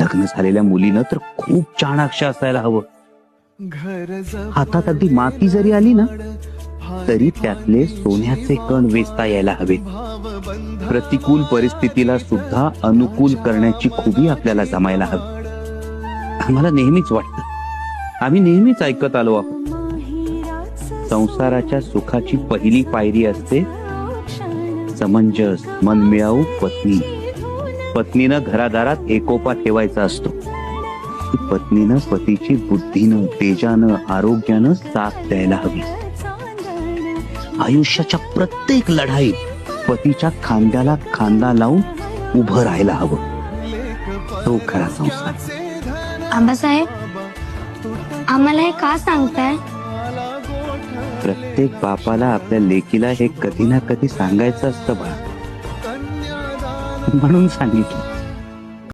लग्न झालेल्या मुलीनं तर खूप चाणाक्ष असायला हवं. हातात अगदी माती जरी आली ना तरी त्यातले सोन्याचे कण वेचता यायला हवेत. प्रतिकूल परिस्थितीला सुद्धा अनुकूल करण्याची खुबी आपल्याला जमायला हवी. आम्हाला नेहमीच वाटतं, आम्ही नेहमीच ऐकत आलो आहोत, संसाराच्या सुखाची पहिली पायरी असते समंजस मनमिळाऊ पत्नी. पत्नीनं घरादारात एकोपा ठेवायचा असतो. पत्नीनं पतीची बुद्धीनं तेजानं आरोग्यानं साथ द्यायला हवी. आयुष्याच्या प्रत्येक लढाईत पतीच्या खांद्याला खांदा लावून उभं राहायला हवं. तो खरा संसार. आबासाहेब, आम्हाला हे का सांगताय? प्रत्येक बापाला आपल्या लेकीला हे कधी ना कधी सांगायचं असतं बा, म्हणून सांगितलं.